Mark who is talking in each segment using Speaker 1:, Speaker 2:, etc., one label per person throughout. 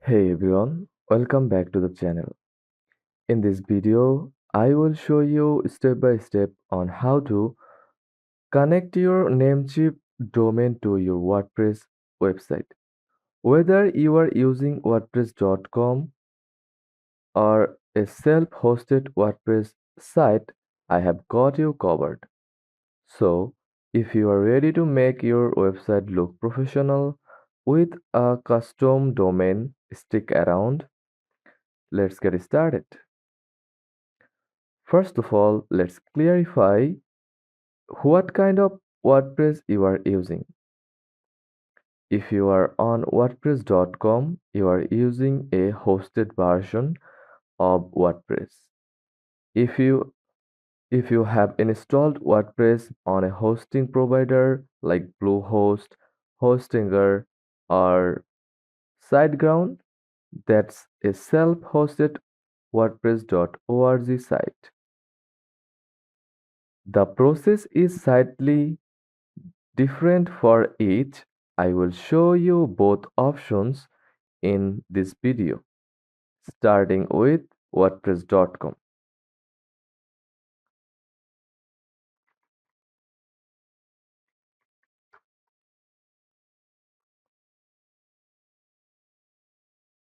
Speaker 1: Hey everyone, welcome back to the channel. In this video, I will show you step by step on how to connect your Namecheap domain to your WordPress website. Whether you are using WordPress.com or a self-hosted WordPress site, I have got you covered. So, if you are ready to make your website look professional with a custom domain, stick around. Let's get started. First of all, let's clarify what kind of WordPress you are using. If you are on WordPress.com, you are using a hosted version of WordPress. If you if you have installed WordPress on a hosting provider like Bluehost, Hostinger, or SiteGround, that's a self-hosted WordPress.org site. The process is slightly different for each. I will show you both options in this video, starting with WordPress.com.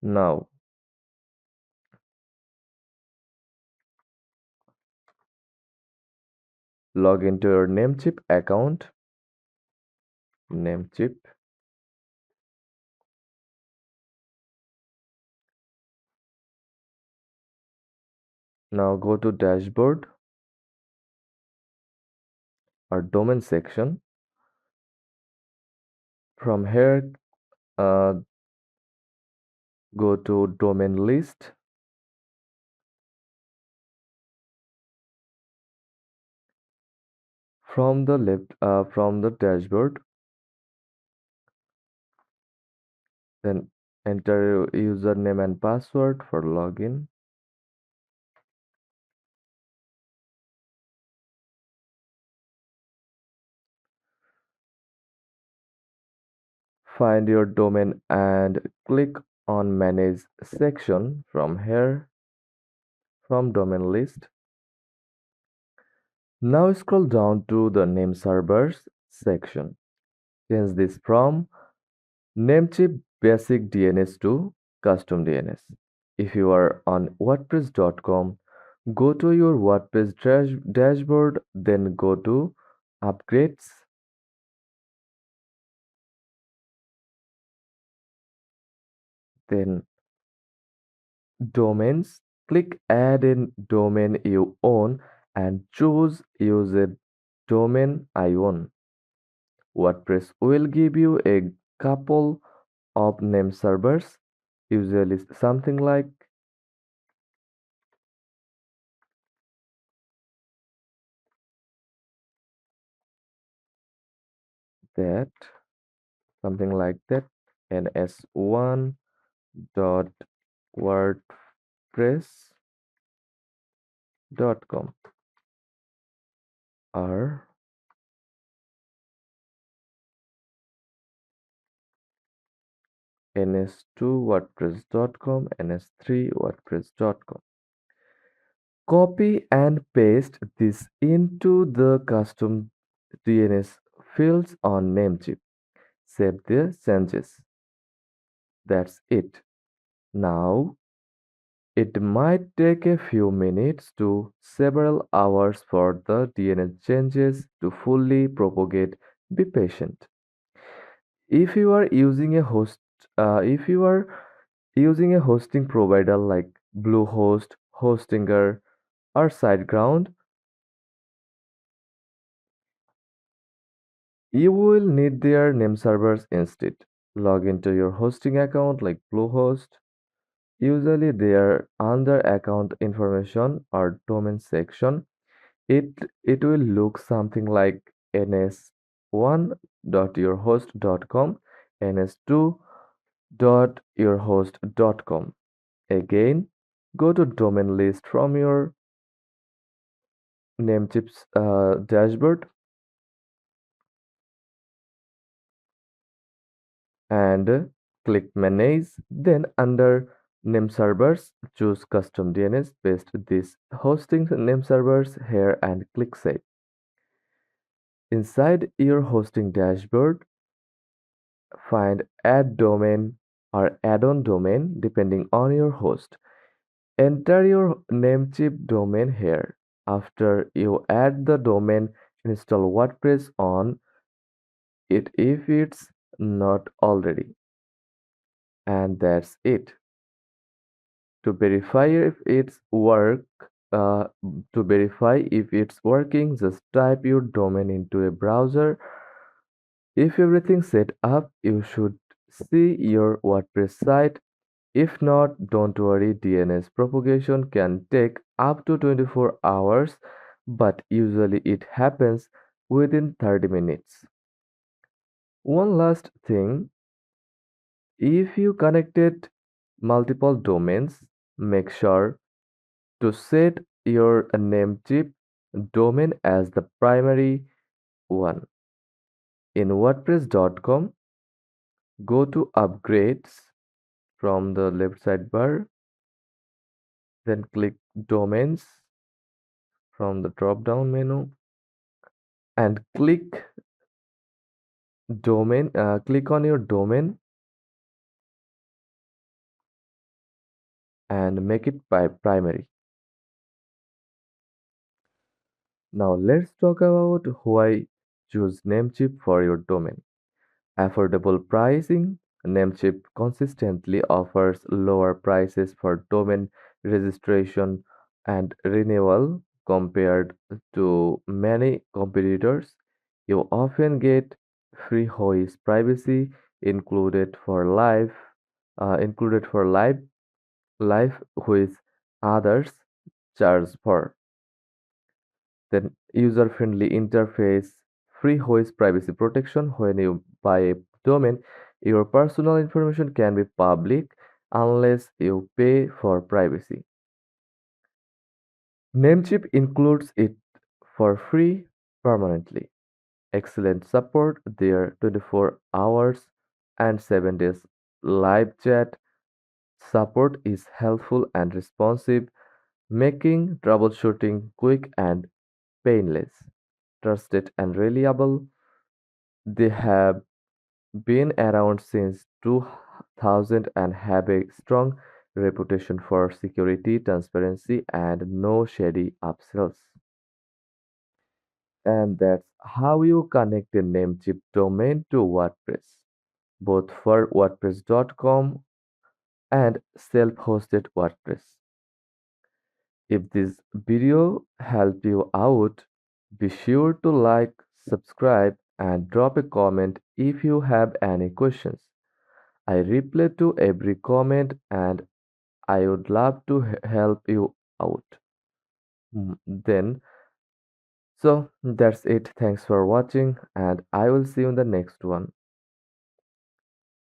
Speaker 1: Now, log into your Namecheap account. Namecheap. Now go to Dashboard or Domain section. From here, go to Domain List. From the left, from the dashboard, then enter your username and password for login. Find your domain and click on Manage section from here, from domain list. Now scroll down to the name servers section. Change this from Namecheap basic DNS to custom DNS. If you are on WordPress.com, go to your WordPress dashboard, then go to Upgrades. Then Domains, click Add a domain you own and choose Use a domain I own. WordPress will give you a couple of name servers, usually something like that, something like that, ns1 dot wordpress dot com or ns2 wordpress.com, ns3 wordpress.com. Copy and paste this into the custom DNS fields on Namecheap. Save the changes. That's it. Now, it might take a few minutes to several hours for the DNS changes to fully propagate. Be patient. If you are using a if you are using a hosting provider like Bluehost, Hostinger, or SiteGround, you will need their name servers instead. Log into your hosting account like Bluehost. Usually they are under account information or domain section. It will look something like ns1.yourhost.com, ns2.yourhost.com. Again, go to domain list from your Namecheap's dashboard and Click Manage, then under Name Servers, choose Custom DNS, paste this hosting name servers here and click Save. Inside your hosting dashboard, find Add Domain or Add-on Domain depending on your host. Enter your Namecheap domain here. After you add the domain, install WordPress on it if it's not already. And that's it. To verify if uh, it's working, just type your domain into a browser. If everything's set up, you should see your WordPress site. If not, don't worry, DNS propagation can take up to 24 hours, but usually it happens within 30 minutes. One last thing, if you connected multiple domains, make sure to set your Namecheap domain as the primary one. In WordPress.com, go to Upgrades from the left sidebar, then click Domains from the drop down menu and click on your domain and make it primary. Now let's talk about why choose Namecheap for your domain. Affordable pricing. Namecheap consistently offers lower prices for domain registration and renewal compared to many competitors. You often get free host privacy included for life with others charge for. Then user-friendly interface, free host privacy protection. When you buy a domain, your personal information can be public unless you pay for privacy. Namecheap includes it for free permanently. Excellent support there 24 hours and 7 days live chat. Support is helpful and responsive, making troubleshooting quick and painless. Trusted and reliable. They have been around since 2000 and have a strong reputation for security, transparency, and no shady upsells. And that's how you connect a Namecheap domain to WordPress, both for WordPress.com and self-hosted WordPress. If this video helped you out, be sure to like, subscribe, and drop a comment if you have any questions. I reply to every comment and I would love to help you out. Then, so that's it. Thanks for watching, and I will see you in the next one.